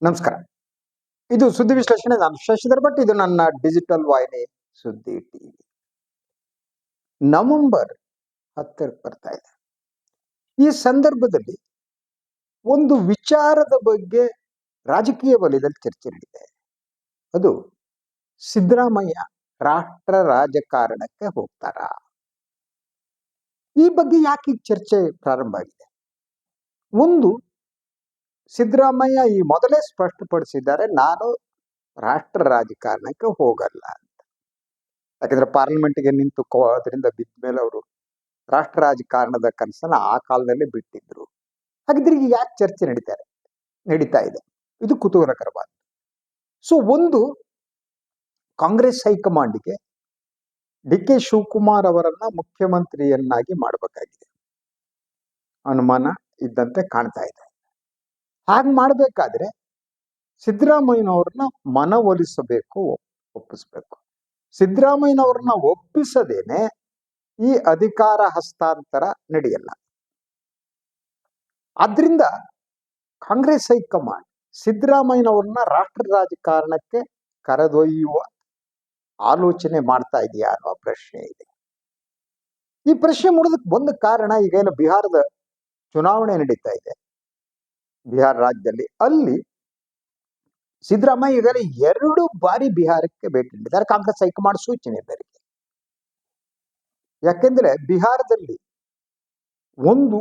ನಮಸ್ಕಾರ. ಇದು ಸುದ್ದಿ ವಿಶ್ಲೇಷಣೆ. ನಾನು ಶಶಿಧರ್ ಭಟ್. ಇದು ನನ್ನ ಡಿಜಿಟಲ್ ವಾಹಿನಿ ಸುದ್ದಿ ಟಿವಿ. ನವೆಂಬರ್ 10 ಬರ್ತಾ ಇದೆ. ಈ ಸಂದರ್ಭದಲ್ಲಿ ಒಂದು ವಿಚಾರದ ಬಗ್ಗೆ ರಾಜಕೀಯ ವಲಯದಲ್ಲಿ ಚರ್ಚೆ ನಡೀತಾ ಇದೆ. ಅದು ಸಿದ್ದರಾಮಯ್ಯ ರಾಷ್ಟ್ರ ರಾಜಕಾರಣಕ್ಕೆ ಹೋಗ್ತಾರ? ಈ ಬಗ್ಗೆ ಯಾಕೆ ಈ ಚರ್ಚೆ ಪ್ರಾರಂಭ ಆಗಿದೆ? ಒಂದು, ಸಿದ್ದರಾಮಯ್ಯ ಈ ಮೊದಲೇ ಸ್ಪಷ್ಟಪಡಿಸಿದ್ದಾರೆ, ನಾನು ರಾಷ್ಟ್ರ ರಾಜಕಾರಣಕ್ಕೆ ಹೋಗಲ್ಲ ಅಂತ. ಯಾಕಂದ್ರೆ ಪಾರ್ಲಿಮೆಂಟ್ಗೆ ನಿಂತು ಅದರಿಂದ ಬಿದ್ದ ಮೇಲೆ ಅವರು ರಾಷ್ಟ್ರ ರಾಜಕಾರಣದ ಕನಸನ್ನ ಆ ಕಾಲದಲ್ಲಿ ಬಿಟ್ಟಿದ್ರು. ಹಾಗಿದ್ರೆ ಈಗ ಯಾಕೆ ಚರ್ಚೆ ನಡೀತಾ ಇದೆ? ಇದು ಕುತೂಹಲಕರವಾದ. ಸೊ ಒಂದು, ಕಾಂಗ್ರೆಸ್ ಹೈಕಮಾಂಡ್ಗೆ ಡಿ ಕೆ ಶಿವಕುಮಾರ್ ಅವರನ್ನ ಮುಖ್ಯಮಂತ್ರಿಯನ್ನಾಗಿ ಮಾಡಬೇಕಾಗಿದೆ ಅನುಮಾನ ಇದ್ದಂತೆ ಕಾಣ್ತಾ ಇದೆ. ಹಾಗೆ ಮಾಡಬೇಕಾದ್ರೆ ಸಿದ್ದರಾಮಯ್ಯನವ್ರನ್ನ ಮನವೊಲಿಸಬೇಕು, ಒಪ್ಪಿಸ್ಬೇಕು. ಸಿದ್ದರಾಮಯ್ಯನವ್ರನ್ನ ಒಪ್ಪಿಸದೇನೆ ಈ ಅಧಿಕಾರ ಹಸ್ತಾಂತರ ನಡೆಯಲ್ಲ. ಆದ್ರಿಂದ ಕಾಂಗ್ರೆಸ್ ಹೈಕಮಾಂಡ್ ಸಿದ್ದರಾಮಯ್ಯನವ್ರನ್ನ ರಾಷ್ಟ್ರ ರಾಜಕಾರಣಕ್ಕೆ ಕರೆದೊಯ್ಯುವ ಆಲೋಚನೆ ಮಾಡ್ತಾ ಇದೆಯಾ ಅನ್ನೋ ಪ್ರಶ್ನೆ ಇದೆ. ಈ ಪ್ರಶ್ನೆ ಮೂಡೋದಕ್ಕೆ ಒಂದು ಕಾರಣ, ಈಗೇನು ಬಿಹಾರದ ಚುನಾವಣೆ ನಡೀತಾ ಇದೆ ಬಿಹಾರ ರಾಜ್ಯದಲ್ಲಿ, ಅಲ್ಲಿ ಸಿದ್ದರಾಮಯ್ಯ ಈಗಾಗಲೇ 2 ಬಾರಿ ಬಿಹಾರಕ್ಕೆ ಭೇಟಿ ನೀಡಿದ್ದಾರೆ ಕಾಂಗ್ರೆಸ್ ಹೈಕಮಾಂಡ್ ಸೂಚನೆ ಮೇರೆಗೆ. ಯಾಕೆಂದ್ರೆ ಬಿಹಾರದಲ್ಲಿ ಒಂದು,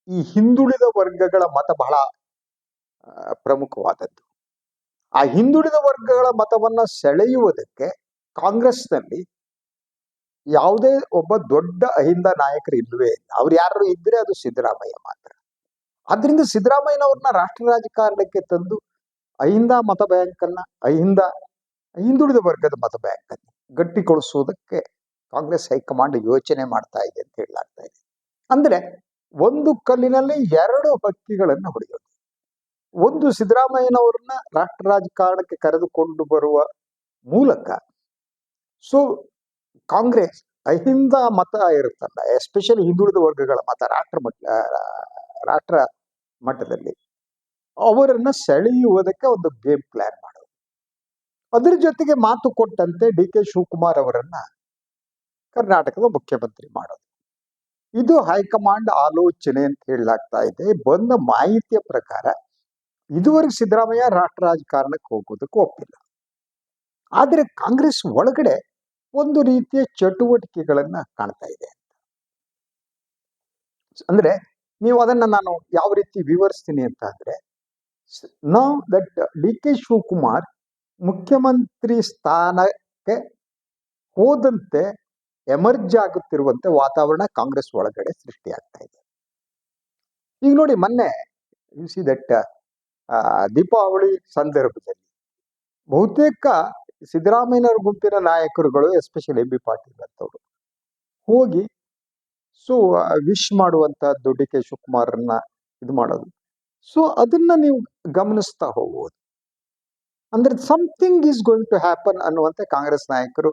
ಈ ಹಿಂದುಳಿದ ವರ್ಗಗಳ ಮತ ಬಹಳ ಪ್ರಮುಖವಾದದ್ದು. ಆ ಹಿಂದುಳಿದ ವರ್ಗಗಳ ಮತವನ್ನ ಸೆಳೆಯುವುದಕ್ಕೆ ಕಾಂಗ್ರೆಸ್ನಲ್ಲಿ ಯಾವುದೇ ಒಬ್ಬ ದೊಡ್ಡ ಅಹಿಂದ ನಾಯಕರು ಇಲ್ವೇ ಇಲ್ಲ. ಅವ್ರು ಯಾರು ಇದ್ರೆ ಅದು ಸಿದ್ದರಾಮಯ್ಯ ಮಾತ್ರ. ಆದ್ರಿಂದ ಸಿದ್ದರಾಮಯ್ಯನವ್ರನ್ನ ರಾಷ್ಟ್ರ ರಾಜಕಾರಣಕ್ಕೆ ತಂದು ಅಹಿಂದ ಮತ ಬ್ಯಾಂಕ್ ಅನ್ನ, ಹಿಂದುಳಿದ ವರ್ಗದ ಮತ ಬ್ಯಾಂಕ್ ಅನ್ನು ಗಟ್ಟಿಗೊಳಿಸುವುದಕ್ಕೆ ಕಾಂಗ್ರೆಸ್ ಹೈಕಮಾಂಡ್ ಯೋಚನೆ ಮಾಡ್ತಾ ಇದೆ ಅಂತ ಹೇಳಲಾಗ್ತಾ ಇದೆ. ಅಂದ್ರೆ ಒಂದು ಕಲ್ಲಿನಲ್ಲಿ 2 ಹಕ್ಕಿಗಳನ್ನು ಹೊಡೆಯೋದು. ಒಂದು, ಸಿದ್ದರಾಮಯ್ಯನವ್ರನ್ನ ರಾಷ್ಟ್ರ ರಾಜಕಾರಣಕ್ಕೆ ಕರೆದುಕೊಂಡು ಬರುವ ಮೂಲಕ ಸೊ ಕಾಂಗ್ರೆಸ್ ಅಹಿಂದ ಮತ ಇರುತ್ತಲ್ಲ, ಎಸ್ಪೆಷಲಿ ಹಿಂದುಳಿದ ವರ್ಗಗಳ ಮತ ರಾಷ್ಟ್ರ ಮಟ್ಟದಲ್ಲಿ ಅವರನ್ನ ಸೆಳೆಯುವುದಕ್ಕೆ ಒಂದು ಗೇಮ್ ಪ್ಲಾನ್ ಮಾಡೋದು. ಅದರ ಜೊತೆಗೆ ಮಾತು ಕೊಟ್ಟಂತೆ ಡಿ ಕೆ ಶಿವಕುಮಾರ್ ಅವರನ್ನ ಕರ್ನಾಟಕದ ಮುಖ್ಯಮಂತ್ರಿ ಮಾಡೋದು. ಇದು ಹೈಕಮಾಂಡ್ ಆಲೋಚನೆ ಅಂತ ಹೇಳಲಾಗ್ತಾ ಇದೆ. ಬಂದ ಮಾಹಿತಿಯ ಪ್ರಕಾರ ಇದುವರೆಗೆ ಸಿದ್ದರಾಮಯ್ಯ ರಾಷ್ಟ್ರ ರಾಜಕಾರಣಕ್ಕೆ ಹೋಗೋದಕ್ಕೆ ಒಪ್ಪಿಲ್ಲ. ಆದ್ರೆ ಕಾಂಗ್ರೆಸ್ ಒಳಗಡೆ ಒಂದು ರೀತಿಯ ಚಟುವಟಿಕೆಗಳನ್ನ ಕಾಣ್ತಾ ಇದೆ. ಅಂದ್ರೆ ನೀವು ಅದನ್ನ ನಾನು ಯಾವ ರೀತಿ ವಿವರಿಸ್ತೀನಿ ಅಂತ ಅಂದ್ರೆ, now that D K Shivakumar ಮುಖ್ಯಮಂತ್ರಿ ಸ್ಥಾನಕ್ಕೆ ಹೋದಂತೆ ಎಮರ್ಜ್ ಆಗುತ್ತಿರುವಂತೆ ವಾತಾವರಣ ಕಾಂಗ್ರೆಸ್ ಒಳಗಡೆ ಸೃಷ್ಟಿಯಾಗ್ತಾ ಇದೆ. ಈಗ ನೋಡಿ, ಮೊನ್ನೆ ಯು ಸಿ ದಟ್ ದೀಪಾವಳಿ ಸಂದರ್ಭದಲ್ಲಿ ಬಹುತೇಕ ಸಿದ್ದರಾಮಯ್ಯನವ್ರ ಗುಂಪಿನ ನಾಯಕರುಗಳು, ಎಸ್ಪೆಷಲಿ ಎಂ ಬಿ ಪಾಟೀಲ್ ಅಂತವ್ರು ಹೋಗಿ ಸೊ ವಿಶ್ ಮಾಡುವಂತಹದ್ದು, ಡಿ ಕೆ ಶಿವಕುಮಾರ್ನ ಇದು ಮಾಡೋದು. ಸೊ ಅದನ್ನ ನೀವು ಗಮನಿಸ್ತಾ ಹೋಗ್ಬೋದು. ಅಂದ್ರೆ something is going to happen ಅನ್ನುವಂತೆ ಕಾಂಗ್ರೆಸ್ ನಾಯಕರು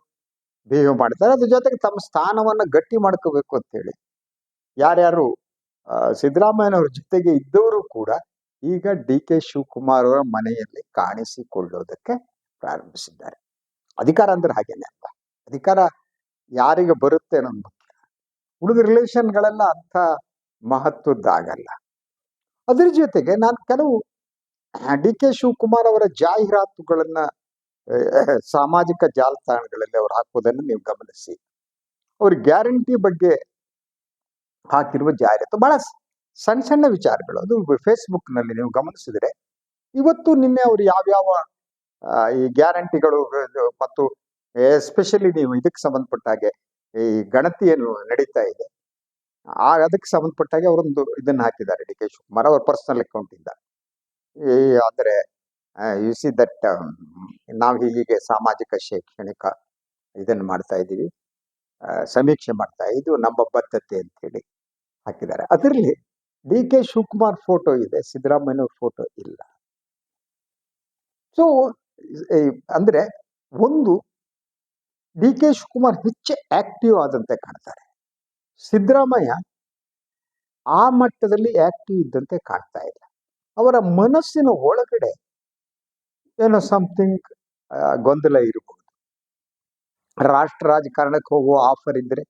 ಬಿಹೇವ್ ಮಾಡ್ತಾರೆ. ಅದ್ರ ಜೊತೆಗೆ ತಮ್ಮ ಸ್ಥಾನವನ್ನ ಗಟ್ಟಿ ಮಾಡ್ಕೋಬೇಕು ಅಂತ ಹೇಳಿ ಯಾರ್ಯಾರು ಸಿದ್ದರಾಮಯ್ಯನವ್ರ ಜೊತೆಗೆ ಇದ್ದವರು ಕೂಡ ಈಗ ಡಿ ಕೆ ಶಿವಕುಮಾರ್ ಅವರ ಮನೆಯಲ್ಲಿ ಕಾಣಿಸಿಕೊಳ್ಳೋದಕ್ಕೆ ಪ್ರಾರಂಭಿಸಿದ್ದಾರೆ. ಅಧಿಕಾರ ಅಂದ್ರೆ ಹಾಗೇನೆ ಅಲ್ಲ, ಅಧಿಕಾರ ಯಾರಿಗೆ ಬರುತ್ತೆ ಅನ್ನೋದು ಮುಖ್ಯ. ಉಳಿದ ರಿಲೇಷನ್ಗಳೆಲ್ಲ ಅಂಥ ಮಹತ್ವದ್ದಾಗಲ್ಲ. ಅದ್ರ ಜೊತೆಗೆ ನಾನು ಕೆಲವು ಡಿ ಕೆ ಶಿವಕುಮಾರ್ ಅವರ ಜಾಹೀರಾತುಗಳನ್ನ ಸಾಮಾಜಿಕ ಜಾಲತಾಣಗಳಲ್ಲಿ ಅವ್ರು ಹಾಕೋದನ್ನು ನೀವು ಗಮನಿಸಿ. ಅವ್ರ ಗ್ಯಾರಂಟಿ ಬಗ್ಗೆ ಹಾಕಿರುವ ಜಾಹೀರಾತು ಬಹಳ ಸಣ್ಣ ಸಣ್ಣ ವಿಚಾರಗಳು. ಅದು ಫೇಸ್ಬುಕ್ ನಲ್ಲಿ ನೀವು ಗಮನಿಸಿದ್ರೆ ಇವತ್ತು ನಿನ್ನೆ ಅವ್ರು ಯಾವ್ಯಾವ ಈ ಗ್ಯಾರಂಟಿಗಳು ಮತ್ತು ಎಸ್ಪೆಷಲಿ ನೀವು ಇದಕ್ಕೆ ಸಂಬಂಧಪಟ್ಟ ಹಾಗೆ ಈ ಗಣತಿ ಏನು ನಡೀತಾ ಇದೆ ಅದಕ್ಕೆ ಸಂಬಂಧಪಟ್ಟ ಹಾಗೆ ಅವರೊಂದು ಇದನ್ನ ಹಾಕಿದ್ದಾರೆ ಡಿ ಕೆ ಶಿವಕುಮಾರ್ ಅವ್ರ ಪರ್ಸನಲ್ ಅಕೌಂಟ್ ಇಂದ. ಅಂದ್ರೆ ಯು ಸಿ ದಟ್ ನಾವು ಹೀಗೆ ಸಾಮಾಜಿಕ ಶೈಕ್ಷಣಿಕ ಇದನ್ನು ಮಾಡ್ತಾ ಇದ್ದೀವಿ, ಸಮೀಕ್ಷೆ ಮಾಡ್ತಾ, ಇದು ನಮ್ಮ ಬದ್ಧತೆ ಅಂತ ಹೇಳಿ ಹಾಕಿದ್ದಾರೆ. ಅದರಲ್ಲಿ ಡಿ ಕೆ ಶಿವಕುಮಾರ್ ಫೋಟೋ ಇದೆ, ಸಿದ್ದರಾಮಯ್ಯನವ್ರ ಫೋಟೋ ಇಲ್ಲ. ಸೊ ಅಂದ್ರೆ ಒಂದು, ಡಿ ಕೆ ಶಿವಕುಮಾರ್ ಹೆಚ್ಚು ಆಕ್ಟಿವ್ ಆದಂತೆ ಕಾಣ್ತಾರೆ, ಸಿದ್ದರಾಮಯ್ಯ ಆ ಮಟ್ಟದಲ್ಲಿ ಆಕ್ಟಿವ್ ಇದ್ದಂತೆ ಕಾಣ್ತಾ ಇಲ್ಲ. ಅವರ ಮನಸ್ಸಿನ ಒಳಗಡೆ ಏನೋ ಸಮಥಿಂಗ್ ಗೊಂದಲ ಇರಬಹುದು. ರಾಷ್ಟ್ರ ರಾಜಕಾರಣಕ್ಕೆ ಹೋಗುವ ಆಫರ್ ಇದ್ರೆ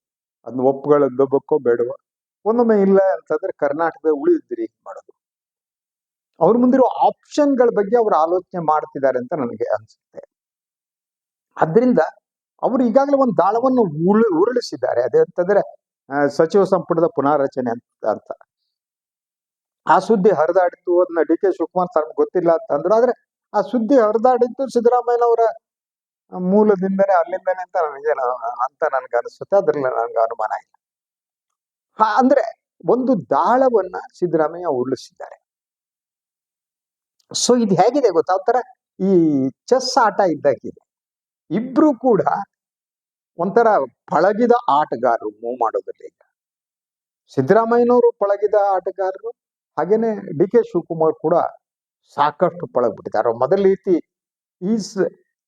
ಅದನ್ನ ಒಪ್ಕೊಳ್ಳೋದಕ್ಕೋ ಬೇಡವೋ, ಒಂದೊಮ್ಮೆ ಇಲ್ಲ ಅಂತಂದ್ರೆ ಕರ್ನಾಟಕದ ಉಳಿದಿದ್ರಿ ಮಾಡೋದು. ಅವ್ರ ಮುಂದಿರೋ ಆಪ್ಷನ್ಗಳ ಬಗ್ಗೆ ಅವರು ಆಲೋಚನೆ ಮಾಡ್ತಿದ್ದಾರೆ ಅಂತ ನನಗೆ ಅನ್ಸುತ್ತೆ. ಆದ್ರಿಂದ ಅವರು ಈಗಾಗಲೇ ಒಂದು ದಾಳವನ್ನು ಉರುಳಿಸಿದ್ದಾರೆ. ಅದೇ ಅಂತಂದ್ರೆ ಸಚಿವ ಸಂಪುಟದ ಪುನಾರಚನೆ ಅಂತ ಆ ಸುದ್ದಿ ಹರಿದಾಡಿತ್ತು. ಅದನ್ನ ಡಿ ಕೆ ಶಿವಕುಮಾರ್ ತನಗೆ ಗೊತ್ತಿಲ್ಲ ಅಂತಂದ್ರು. ಆದ್ರೆ ಆ ಸುದ್ದಿ ಹರಿದಾಡಿದ್ದು ಸಿದ್ದರಾಮಯ್ಯನವರ ಮೂಲದಿಂದನೇ, ಅಲ್ಲಿಂದನೇ ಅಂತ ನನ್ಗೆ ಅನಿಸುತ್ತೆ. ಅದ್ರಲ್ಲಿ ನನ್ಗೆ ಅನುಮಾನ ಇಲ್ಲ. ಅಂದ್ರೆ ಒಂದು ದಾಳವನ್ನ ಸಿದ್ದರಾಮಯ್ಯ ಉರುಳಿಸಿದ್ದಾರೆ. ಸೊ ಇದು ಹೇಗಿದೆ ಗೊತ್ತಾ, ಒಂಥರ ಈ ಚೆಸ್ ಆಟ ಇದ್ದಾಗಿದೆ. ಇಬ್ರು ಕೂಡ ಒಂಥರ ಪಳಗಿದ ಆಟಗಾರರು ಮೂವ್ ಮಾಡೋದ್ರಲ್ಲಿ. ಈಗ ಸಿದ್ದರಾಮಯ್ಯನವರು ಪಳಗಿದ ಆಟಗಾರರು, ಹಾಗೇನೆ ಡಿ ಕೆ ಶಿವಕುಮಾರ್ ಕೂಡ ಸಾಕಷ್ಟು ಪಳಗ್ಬಿಟ್ಟಿದ್ದಾರೆ. ಮೊದಲ ರೀತಿ ಈಸ್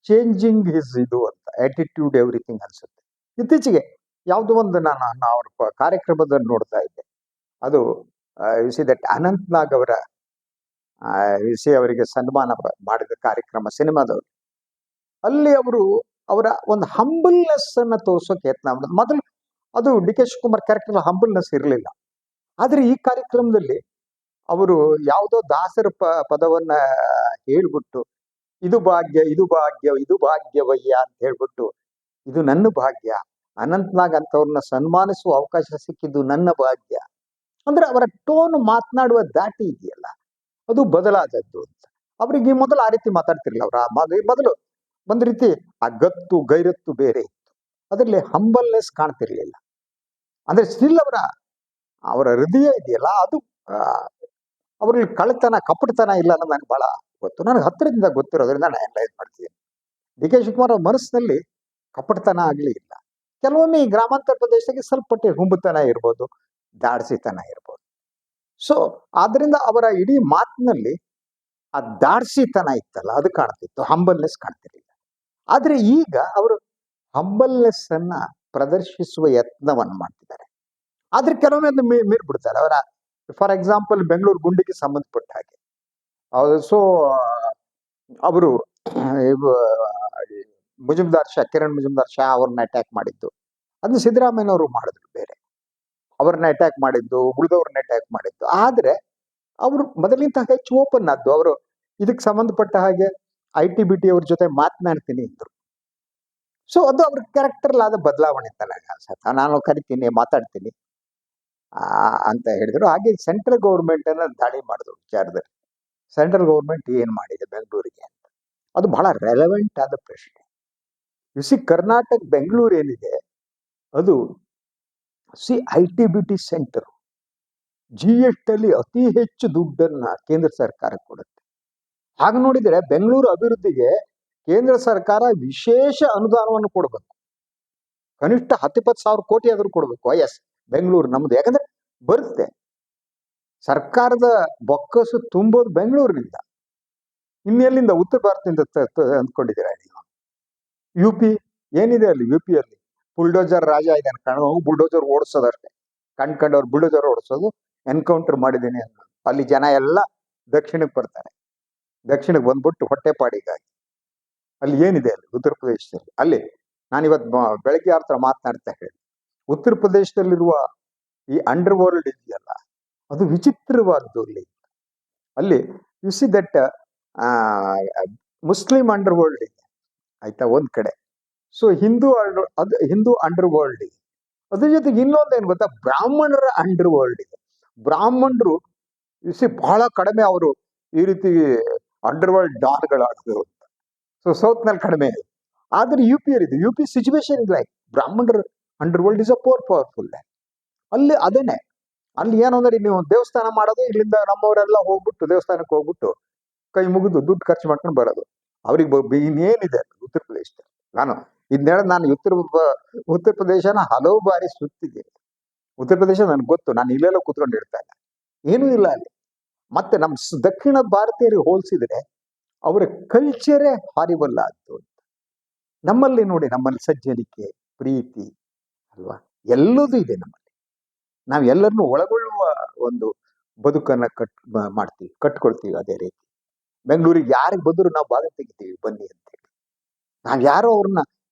ಚೇಂಜಿಂಗ್ ಹಿಸ್ ಇದು ಅಂತ ಆಟಿಟ್ಯೂಡ್ ಎವ್ರಿಥಿಂಗ್ ಅನ್ಸುತ್ತೆ. ಇತ್ತೀಚೆಗೆ ಯಾವುದೋ ಒಂದು ನಾನು ಅವ್ರ ಕಾರ್ಯಕ್ರಮದಲ್ಲಿ ನೋಡ್ತಾ ಇದ್ದೆ. ಅದು ದಟ್ ಅನಂತ್ ನಾಗ್ ಅವರ ಅವರಿಗೆ ಸನ್ಮಾನ ಮಾಡಿದ ಕಾರ್ಯಕ್ರಮ ಸಿನಿಮಾದವರು. ಅಲ್ಲಿ ಅವರು ಅವರ ಒಂದು ಹಂಬಲ್ನೆಸ್ ಅನ್ನ ತೋರಿಸೋಕೆ ಯತ್ನ ಮಾಡಿದ್ರು. ಮೊದಲು ಅದು D K Shivakumar character humbleness ಇರಲಿಲ್ಲ. ಆದ್ರೆ ಈ ಕಾರ್ಯಕ್ರಮದಲ್ಲಿ ಅವರು ಯಾವುದೋ ದಾಸರ ಪದವನ್ನ ಹೇಳ್ಬಿಟ್ಟು, ಇದು ಭಾಗ್ಯ, ಇದು ಭಾಗ್ಯ, ಇದು ಭಾಗ್ಯವಯ್ಯ ಅಂತ ಹೇಳ್ಬಿಟ್ಟು, ಇದು ನನ್ನ ಭಾಗ್ಯ, ಅನಂತ್ನಾಗ್ ಅಂತವ್ರನ್ನ ಸನ್ಮಾನಿಸುವ ಅವಕಾಶ ಸಿಕ್ಕಿದ್ದು ನನ್ನ ಭಾಗ್ಯ ಅಂದ್ರೆ ಅವರ ಟೋನ್, ಮಾತನಾಡುವ ದಾಟಿ ಇದೆಯಲ್ಲ, ಅದು ಬದಲಾದದ್ದು ಅಂತ. ಅವ್ರಿಗೆ ಮೊದಲು ಆ ರೀತಿ ಮಾತಾಡ್ತಿರ್ಲಿಲ್ಲ. ಅವ್ರ ಮೊದಲು ಒಂದ್ ರೀತಿ ಆ ಗತ್ತು ಗೈರತ್ತು ಬೇರೆ ಇತ್ತು. ಅದರಲ್ಲಿ ಹಂಬಲ್ನೆಸ್ ಕಾಣ್ತಿರ್ಲಿಲ್ಲ. ಅಂದ್ರೆ ಸ್ಟಿಲ್ ಅವರ ಹೃದಯ ಇದೆಯಲ್ಲ, ಅದು ಅವ್ರಲ್ಲಿ ಕಳ್ಳತನ, ಕಪಟತನ ಇಲ್ಲ ಅನ್ನೋದು ನನಗೆ ಬಹಳ ಗೊತ್ತು. ನನಗೆ ಹತ್ತಿರದಿಂದ ಗೊತ್ತಿರೋದ್ರಿಂದ ನಾನು ಅನಲೈಸ್ ಮಾಡ್ತೀನಿ. ಡಿ ಕೆ ಶಿವಕುಮಾರ್ ಅವ್ರ ಮನಸ್ಸಿನಲ್ಲಿ ಕಪಟತನ ಆಗ್ಲಿ ಇಲ್ಲ. ಕೆಲವೊಮ್ಮೆ ಈ ಗ್ರಾಮಾಂತರ ಪ್ರದೇಶಕ್ಕೆ ಸ್ವಲ್ಪ ಹುಂಬತನ ಇರ್ಬೋದು, ದಾಡ್ಸಿತನ ಇರ್ಬೋದು. ಸೊ ಆದ್ರಿಂದ ಅವರ ಇಡೀ ಮಾತಿನಲ್ಲಿ ಆ ದಾಡ್ಸಿತನ ಇತ್ತಲ್ಲ, ಅದು ಕಾಣ್ತಿತ್ತು, ಹಂಬಲ್ನೆಸ್ ಕಾಣ್ತಿರ್ಲಿಲ್ಲ. ಆದ್ರೆ ಈಗ ಅವರು ಹಂಬಲ್ನೆಸ್ ಅನ್ನ ಪ್ರದರ್ಶಿಸುವ ಯತ್ನವನ್ನು ಮಾಡ್ತಿದ್ದಾರೆ. ಆದ್ರೆ ಕೆಲವೊಮ್ಮೆ ಅದನ್ನ ಮೀರ್ಬಿಡ್ತಾರೆ. ಅವರ ಫಾರ್ ಎಕ್ಸಾಂಪಲ್ ಬೆಂಗಳೂರು ಗುಂಡಿಗೆ ಸಂಬಂಧಪಟ್ಟ ಹಾಗೆ ಸೊ ಅವರು ಕಿರಣ್ ಮುಜುಮ್ದಾರ್ ಶಾ ಅವ್ರನ್ನ ಅಟ್ಯಾಕ್ ಮಾಡಿದ್ದು, ಅದನ್ನ ಸಿದ್ದರಾಮಯ್ಯನವರು ಮಾಡಿದ್ರು. ಬೇರೆ ಅವ್ರನ್ನ ಅಟ್ಯಾಕ್ ಮಾಡಿದ್ದು, ಉಳಿದವ್ರನ್ನ ಅಟ್ಯಾಕ್ ಮಾಡಿದ್ದು. ಆದ್ರೆ ಅವರು ಮೊದಲಿಂದ ಹೆಚ್ಚು ಓಪನ್ ಆದ್ದು. ಅವರು ಇದಕ್ಕೆ ಸಂಬಂಧಪಟ್ಟ ಹಾಗೆ ITBT ಅವ್ರ ಜೊತೆ ಮಾತನಾಡ್ತೀನಿ ಇದ್ರು. ಸೊ ಅದು ಅವ್ರ ಕ್ಯಾರೆಕ್ಟರ್ ಆದ ಬದಲಾವಣೆ ಅಂತ ನನಗೆ ಅನ್ಸುತ್ತೆ. ನಾನು ಕರಿತೀನಿ, ಮಾತಾಡ್ತೀನಿ ಅಂತ ಹೇಳಿದ್ರು. ಹಾಗೆ ಸೆಂಟ್ರಲ್ ಗೌರ್ಮೆಂಟ್ ಅನ್ನ ದಾಳಿ ಮಾಡಿದ್ರು ವಿಚಾರದಲ್ಲಿ. ಸೆಂಟ್ರಲ್ ಗೌರ್ಮೆಂಟ್ ಏನ್ ಮಾಡಿದೆ ಬೆಂಗಳೂರಿಗೆ ಅಂತ, ಅದು ಬಹಳ ರೆಲೆವೆಂಟ್ ಆದ ಪ್ರಶ್ನೆ. ಕರ್ನಾಟಕ ಬೆಂಗಳೂರು ಏನಿದೆ ಅದು ITBT ಸೆಂಟರ್. GST ಅಲ್ಲಿ ಅತಿ ಹೆಚ್ಚು ದುಡ್ಡನ್ನ ಕೇಂದ್ರ ಸರ್ಕಾರ ಕೊಡುತ್ತೆ. ಹಾಗೆ ನೋಡಿದ್ರೆ ಬೆಂಗಳೂರು ಅಭಿವೃದ್ಧಿಗೆ ಕೇಂದ್ರ ಸರ್ಕಾರ ವಿಶೇಷ ಅನುದಾನವನ್ನು ಕೊಡಬೇಕು. ಕನಿಷ್ಠ 10-20 ಕೋಟಿ ಆದ್ರೂ ಕೊಡಬೇಕು. ಎಸ್, ಬೆಂಗಳೂರು ನಮ್ದು. ಯಾಕಂದ್ರೆ ಬರುತ್ತೆ, ಸರ್ಕಾರದ ಬೊಕ್ಕಸು ತುಂಬೋದು ಬೆಂಗಳೂರಿನಿಂದ. ಇನ್ನೆಲ್ಲಿಂದ? ಉತ್ತರ ಭಾರತದಿಂದ ಅಂದ್ಕೊಂಡಿದ್ದೀರಾ ನೀವು? UP ಏನಿದೆ ಅಲ್ಲಿ? UP ಅಲ್ಲಿ ಬುಲ್ಡೋಜರ್ ರಾಜ ಇದ್ದಾನೆ. ಬುಲ್ಡೋಜರ್ ಓಡಿಸೋದಷ್ಟೇ. ಕಂಡ್ಕೊಂಡವ್ರು ಬುಲ್ಡೋಜರ್ ಓಡಿಸೋದು. ಎನ್ಕೌಂಟರ್ ಮಾಡಿದ್ದೀನಿ ಅಂತ ಅಲ್ಲಿ ಜನ ಎಲ್ಲ ದಕ್ಷಿಣಕ್ಕೆ ಬರ್ತಾರೆ. ದಕ್ಷಿಣಕ್ಕೆ ಬಂದ್ಬಿಟ್ಟು ಹೊಟ್ಟೆಪಾಡಿಗಾಗಿ. ಅಲ್ಲಿ ಏನಿದೆ ಅಲ್ಲಿ ಉತ್ತರ ಪ್ರದೇಶದಲ್ಲಿ? ಅಲ್ಲಿ ನಾನಿವತ್ತು ಬೆಳಗ್ಗೆ ಯಾರ ಹತ್ರ ಮಾತನಾಡ್ತಾ ಹೇಳಿ, ಉತ್ತರ ಪ್ರದೇಶದಲ್ಲಿರುವ ಈ ಅಂಡರ್ ವರ್ಲ್ಡ್ ಇದೆಯಲ್ಲ, ಅದು ವಿಚಿತ್ರವಾದ್ದು. ಅಲ್ಲಿ U see that Muslim under world ಇದೆ, ಆಯ್ತಾ, ಒಂದ್ ಕಡೆ. ಸೊ ಹಿಂದೂ ಅಂಡರ್ ವರ್ಲ್ಡ್ ಇದೆ. ಅದ್ರ ಜೊತೆಗೆ ಇನ್ನೊಂದೇನು ಗೊತ್ತಾ, ಬ್ರಾಹ್ಮಣರ ಅಂಡರ್ ವರ್ಲ್ಡ್ ಇದೆ. ಬ್ರಾಹ್ಮಣರು ಬಹಳ ಕಡಿಮೆ ಅವರು ಈ ರೀತಿ ಅಂಡರ್ ವರ್ಲ್ಡ್ ಡಾನ್ಗಳಾಗ್ತದೆ ಅಂತ. ಸೊ ಸೌತ್ ನಲ್ಲಿ ಕಡಿಮೆ ಇದೆ. ಆದ್ರೆ UP ಇದೆ. UP ಸಿಚುವೇಶನ್ ಲೈಕ್ ಬ್ರಾಹ್ಮಣರ under world is a powerful. ಅಲ್ಲಿ ಅದೇನೆ. ಅಲ್ಲಿ ಏನು ಅಂದ್ರೆ, ನೀವು ದೇವಸ್ಥಾನ ಮಾಡೋದು, ಇಲ್ಲಿಂದ ನಮ್ಮವರೆಲ್ಲ ಹೋಗ್ಬಿಟ್ಟು ದೇವಸ್ಥಾನಕ್ಕೆ ಹೋಗ್ಬಿಟ್ಟು ಕೈ ಮುಗಿದು ದುಡ್ಡು ಖರ್ಚು ಮಾಡ್ಕೊಂಡು ಬರೋದು. ಅವ್ರಿಗೆ ಇನ್ನೇನಿದೆ ಉತ್ತರ ಪ್ರದೇಶದಲ್ಲಿ? ನಾನು ಉತ್ತರ ಪ್ರದೇಶನ ಹಲವು ಬಾರಿ ಸುತ್ತಿದ್ದೀನಿ. ಉತ್ತರ ಪ್ರದೇಶ ನನ್ಗೆ ಗೊತ್ತು. ನಾನು ಇಲ್ಲೆಲ್ಲ ಕೂತ್ಕೊಂಡು ಇರ್ತಾ ಇಲ್ಲ, ಏನೂ ಇಲ್ಲ ಅಲ್ಲಿ. ಮತ್ತೆ ನಮ್ಮ ದಕ್ಷಿಣ ಭಾರತೀಯರಿಗೆ ಹೋಲಿಸಿದ್ರೆ ಅವರ ಕಲ್ಚರೇ ಹಾರಿಬಲ್ ಆದ್ದು. ನಮ್ಮಲ್ಲಿ ನೋಡಿ, ನಮ್ಮಲ್ಲಿ ಸಜ್ಜನಿಕೆ, ಪ್ರೀತಿ ಅಲ್ವಾ, ಎಲ್ಲದೂ ಇದೆ ನಮ್ಮಲ್ಲಿ. ನಾವು ಎಲ್ಲರನ್ನೂ ಒಳಗೊಳ್ಳುವ ಒಂದು ಬದುಕನ್ನ ಕಟ್ಕೊಳ್ತೀವಿ. ಅದೇ ರೀತಿ ಬೆಂಗಳೂರಿಗೆ ಯಾರಿಗೆ ಬಂದರೂ ನಾವು ಬಾಗಿಲು ತೆಗಿತೀವಿ ಬನ್ನಿ ಅಂತೇಳಿ. ನಾವ್ ಯಾರೋ ಅವ್ರನ್ನ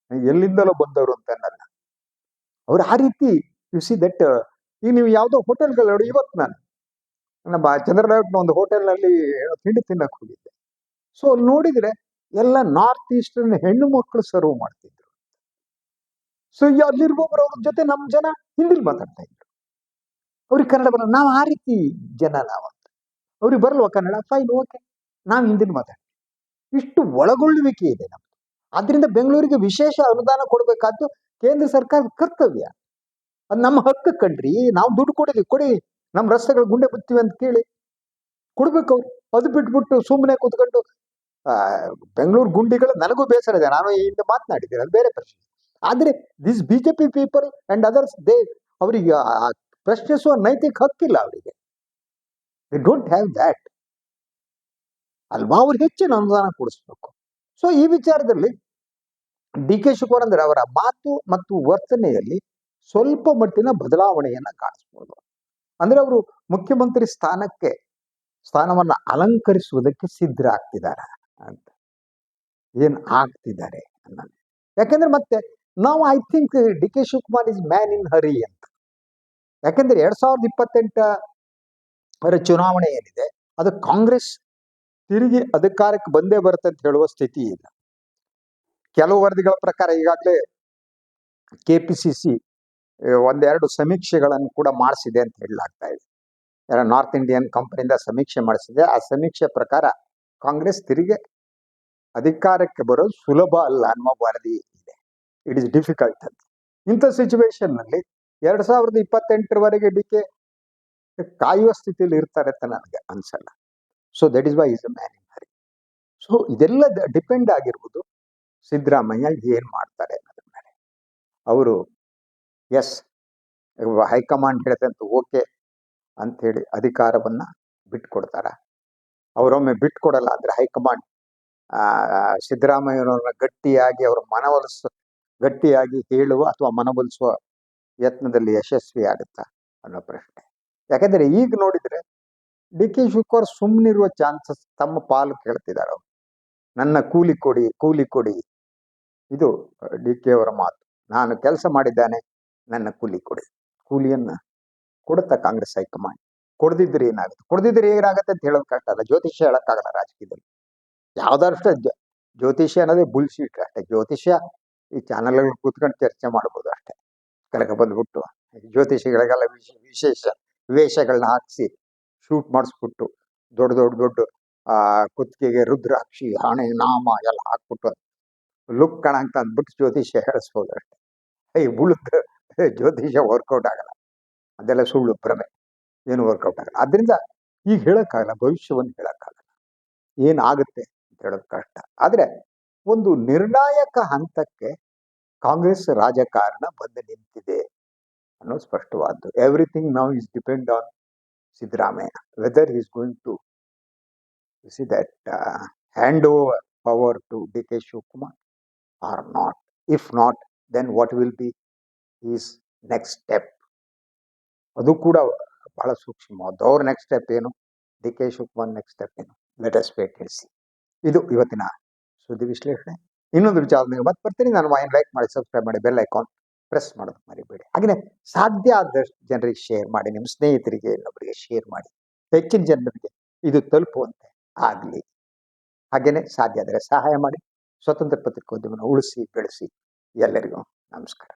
ಎಲ್ಲಿಂದಲೋ ಬಂದವರು ಅಂತ ಅನ್ನಲ್ಲ. ಅವ್ರು ಆ ರೀತಿ ಯು ಸಿ ದಟ್. ಈಗ ನೀವು ಯಾವುದೋ ಹೋಟೆಲ್ಗಳು ನೋಡಿ, ಇವತ್ತು ನಾನು ನಮ್ಮ ಚಂದ್ರಲೇಔಟ್ನ ಒಂದು ಹೋಟೆಲ್ನಲ್ಲಿ ತಿಂಡಿ ತಿನ್ನಕ್ ಹೋಗಿದ್ದೆ. ಸೊ ಅಲ್ಲಿ ನೋಡಿದ್ರೆ ಎಲ್ಲ ನಾರ್ತ್ ಈಸ್ಟರ್ನ್ ಹೆಣ್ಣು ಮಕ್ಕಳು ಸರ್ವ್ ಮಾಡ್ತಿದ್ರು. ಸೊ ಅಲ್ಲಿರುವವರು ಅವ್ರ ಜೊತೆ ನಮ್ಮ ಜನ ಹಿಂದಿಲಿ ಮಾತಾಡ್ತಾ ಇದ್ರು. ಅವ್ರಿಗೆ ಕನ್ನಡ ಬರಲ್ಲ. ನಾವು ಆ ರೀತಿ ಜನ ನಾವಂತ. ಅವ್ರಿಗೆ ಬರಲ್ವಾ ಕನ್ನಡ? ಫೈನ್, ಓಕೆ, ನಾವು ಹಿಂದಿಲಿ ಮಾತಾಡ್ತೀವಿ. ಇಷ್ಟು ಒಳಗೊಳ್ಳುವಿಕೆ ಇದೆ ನಮ್ದು. ಆದ್ರಿಂದ ಬೆಂಗಳೂರಿಗೆ ವಿಶೇಷ ಅನುದಾನ ಕೊಡಬೇಕಾದ್ದು ಕೇಂದ್ರ ಸರ್ಕಾರದ ಕರ್ತವ್ಯ. ಅದು ನಮ್ಮ ಹಕ್ಕು ಕಣ್ರಿ. ನಾವು ದುಡ್ಡು ಕೊಡಿ, ನಮ್ಮ ರಸ್ತೆಗಳು ಗುಂಡೆ ಬುತ್ತೀವಿ ಅಂತ ಕೇಳಿ ಕೊಡ್ಬೇಕು ಅವ್ರು. ಅದು ಬಿಟ್ಬಿಟ್ಟು ಸುಮ್ಮನೆ ಕೂತ್ಕೊಂಡು ಬೆಂಗಳೂರು ಗುಂಡಿಗಳು ನನಗೂ ಬೇಸರ ಇದೆ. ನಾನು ಈ ಹಿಂದೆ ಮಾತನಾಡಿದ್ದೇನೆ, ಅದು ಬೇರೆ ಪ್ರಶ್ನೆ. ಆದ್ರೆ this BJP people and others, ಅವರಿಗೆ ಪ್ರಶ್ನಿಸುವ ನೈತಿಕ ಹಕ್ಕಿಲ್ಲ ಅವರಿಗೆ. ದೇ ಡೋಂಟ್ ಹ್ಯಾವ್ ದ್ಯಾಟ್ ಅಲ್ವಾ? ಅವ್ರು ಹೆಚ್ಚಿನ ಅನುದಾನ ಕೊಡಿಸ್ಬೇಕು. ಸೊ ಈ ವಿಚಾರದಲ್ಲಿ ಡಿ ಕೆ ಶಿವಕುಮಾರ್ ಅಂದ್ರೆ ಅವರ ಮಾತು ಮತ್ತು ವರ್ತನೆಯಲ್ಲಿ ಸ್ವಲ್ಪ ಮಟ್ಟಿನ ಬದಲಾವಣೆಯನ್ನ ಕಾಣಿಸ್ಬೋದು. ಅಂದ್ರೆ ಅವರು ಮುಖ್ಯಮಂತ್ರಿ ಸ್ಥಾನವನ್ನ ಅಲಂಕರಿಸುವುದಕ್ಕೆ ಸಿದ್ಧರಾಗ್ತಿದಾರ ಅಂತ. ಏನ್ ಆಗ್ತಿದ್ದಾರೆ ಅನ್ನೋದು. ಯಾಕೆಂದ್ರೆ ಮತ್ತೆ ನಾವು I think D K Shivakumar is man in hurry ಅಂತ. ಯಾಕೆಂದ್ರೆ 2028 ಚುನಾವಣೆ ಏನಿದೆ ಅದು ಕಾಂಗ್ರೆಸ್ ತಿರುಗಿ ಅಧಿಕಾರಕ್ಕೆ ಬಂದೇ ಬರುತ್ತೆ ಅಂತ ಹೇಳುವ ಸ್ಥಿತಿ ಇಲ್ಲ. ಕೆಲವು ವರದಿಗಳ ಪ್ರಕಾರ ಈಗಾಗಲೇ ಕೆಪಿಸಿಸಿ ಒಂದೆರಡು ಸಮೀಕ್ಷೆಗಳನ್ನು ಕೂಡ ಮಾಡಿಸಿದೆ ಅಂತ ಹೇಳಲಾಗ್ತಾ ಇದೆ. ನಾರ್ತ್ ಇಂಡಿಯನ್ ಕಂಪನಿಯಿಂದ ಸಮೀಕ್ಷೆ ಮಾಡಿಸಿದೆ. ಆ ಸಮೀಕ್ಷೆ ಪ್ರಕಾರ ಕಾಂಗ್ರೆಸ್ ತಿರುಗಿ ಅಧಿಕಾರಕ್ಕೆ ಬರೋದು ಸುಲಭ ಅಲ್ಲ ಅನ್ನುವ ವರದಿ ಇದೆ. ಇಟ್ ಇಸ್ ಡಿಫಿಕಲ್ಟ್ ಅಂತ. ಇಂಥ ಸಿಚುವೇಶನ್ ನಲ್ಲಿ 2028 ಡಿ ಕೆ ಕಾಯುವ ಸ್ಥಿತಿಯಲ್ಲಿ ಇರ್ತಾರೆ ಅಂತ ನನಗೆ ಅನ್ಸಲ್ಲ. So that is why is a man in Hari. So ಇದೆಲ್ಲ ಡಿಪೆಂಡ್ ಆಗಿರ್ಬೋದು ಸಿದ್ದರಾಮಯ್ಯ ಏನ್ ಮಾಡ್ತಾರೆ ಅನ್ನೋದ್ರ ಮೇಲೆ. ಅವರು ಎಸ್ ಹೈಕಮಾಂಡ್ ಹೇಳದಂತ ಓಕೆ ಅಂತ ಹೇಳಿ ಅಧಿಕಾರವನ್ನ ಬಿಟ್ಕೊಡ್ತಾರ. ಅವರೊಮ್ಮೆ ಬಿಟ್ಕೊಡಲ್ಲ ಅಂದ್ರೆ ಹೈಕಮಾಂಡ್ ಸಿದ್ದರಾಮಯ್ಯನವ್ರನ್ನ ಗಟ್ಟಿಯಾಗಿ ಗಟ್ಟಿಯಾಗಿ ಹೇಳುವ ಅಥವಾ ಮನವೊಲಿಸುವ ಯತ್ನದಲ್ಲಿ ಯಶಸ್ವಿ ಆಗುತ್ತಾ ಅನ್ನೋ ಪ್ರಶ್ನೆ. ಯಾಕಂದ್ರೆ ಈಗ ನೋಡಿದ್ರೆ ಡಿ ಕೆ ಶಿವಕುಮಾರ್ ಸುಮ್ಮನಿರುವ ಚಾನ್ಸಸ್ ತಮ್ಮ ಪಾಲು ಕೇಳ್ತಿದ್ದಾರೆ. ಅವರು ನನ್ನ ಕೂಲಿ ಕೊಡಿ. ಇದು ಡಿ ಕೆ ಅವರ ಮಾತು. ನಾನು ಕೆಲಸ ಮಾಡಿದ್ದಾನೆ, ನನ್ನ ಕೂಲಿ ಕೊಡಿ. ಕೂಲಿಯನ್ನ ಕೊಡುತ್ತಾ ಕಾಂಗ್ರೆಸ್ ಹೈಕಮಾಂಡ್? ಕೊಡದಿದ್ರೆ ಏನಾಗುತ್ತೆ ಅಂತ ಹೇಳೋದು ಕಷ್ಟ ಅಲ್ಲ. ಜ್ಯೋತಿಷ್ಯ ಹೇಳಕ್ಕಾಗಲ್ಲ ರಾಜಕೀಯದಲ್ಲಿ. ಯಾವ್ದಾರಷ್ಟೇ ಜ್ಯೋತಿಷ್ಯ ಅನ್ನೋದೇ ಬುಲ್ಶೀಟ್ ಅಷ್ಟೇ. ಜ್ಯೋತಿಷ್ಯ ಈ ಚಾನೆಲ್ ಕೂತ್ಕೊಂಡು ಚರ್ಚೆ ಮಾಡ್ಬೋದು ಅಷ್ಟೇ. ಕೆಳಗೆ ಬಂದ್ಬಿಟ್ಟು ಜ್ಯೋತಿಷಿಗಳಿಗೆಲ್ಲ ವಿಶೇಷ ವೇಷಗಳನ್ನ ಹಾಕಿಸಿ ಶೂಟ್ ಮಾಡಿಸ್ಬಿಟ್ಟು ದೊಡ್ಡ ಕುತ್ತಿಗೆಗೆ ರುದ್ರಾಕ್ಷಿ ಹಣೆ ನಾಮ ಎಲ್ಲ ಹಾಕ್ಬಿಟ್ಟು ಲುಕ್ ಕಾಣಂತ ಅಂದ್ಬಿಟ್ಟು ಜ್ಯೋತಿಷ್ಯ ಹೇಳಿಸ್ಬೋದು ಅಷ್ಟೇ. ಈ ಬುಳದ ಜ್ಯೋತಿಷ್ಯ ವರ್ಕೌಟ್ ಆಗಲ್ಲ. ಅದೆಲ್ಲ ಸುಳ್ಳು ಭ್ರಮೆ, ಏನು ವರ್ಕೌಟ್ ಆಗಲ್ಲ. ಅದರಿಂದ ಈಗ ಹೇಳಕ್ಕಾಗಲ್ಲ, ಭವಿಷ್ಯವನ್ನು ಹೇಳಕ್ಕಾಗಲ್ಲ, ಏನಾಗುತ್ತೆ ಅಂತ ಹೇಳೋದು ಕಷ್ಟ. ಆದ್ರೆ ಒಂದು ನಿರ್ಣಾಯಕ ಹಂತಕ್ಕೆ ಕಾಂಗ್ರೆಸ್ ರಾಜಕಾರಣ ಬಂದು ನಿಂತಿದೆ ಅನ್ನೋದು ಸ್ಪಷ್ಟವಾದ್ದು. Everything now is depend on Siddaramaiah, whether he is going to see that hand over power to D.K. Shivakumar or not. If not, then what will be his next step? ಅದು ಕೂಡ ಬಹಳ ಸೂಕ್ಷ್ಮವಾದ. ಅವ್ರ ನೆಕ್ಸ್ಟ್ ಸ್ಟೆಪ್ ಏನು, D K Shivakumar next step ಏನು? Let us wait and see. ಇದು ಇವತ್ತಿನ ಸುದ್ದಿ ವಿಶ್ಲೇಷಣೆ. ಇನ್ನೊಂದು ವಿಚಾರದಲ್ಲಿ ಮತ್ತೆ ಬರ್ತೀನಿ. ನಾನು ಲೈಕ್ ಮಾಡಿ, ಸಬ್ಸ್ಕ್ರೈಬ್ ಮಾಡಿ, ಬೆಲ್ ಐಕಾನ್ ಪ್ರೆಸ್ ಮಾಡೋದು ಮರಿಬೇಡಿ. ಹಾಗೆಯೇ ಸಾಧ್ಯ ಆದಷ್ಟು ಜನರಿಗೆ ಶೇರ್ ಮಾಡಿ, ನಿಮ್ಮ ಸ್ನೇಹಿತರಿಗೆ ಇನ್ನೊಬ್ಬರಿಗೆ ಶೇರ್ ಮಾಡಿ, ಹೆಚ್ಚಿನ ಜನರಿಗೆ ಇದು ತಲುಪುವಂತೆ ಆಗಲಿ. ಹಾಗೇನೆ ಸಾಧ್ಯ ಆದರೆ ಸಹಾಯ ಮಾಡಿ. ಸ್ವತಂತ್ರ ಪತ್ರಿಕೋದ್ಯಮವನ್ನು ಉಳಿಸಿ ಬೆಳೆಸಿ. ಎಲ್ಲರಿಗೂ ನಮಸ್ಕಾರ.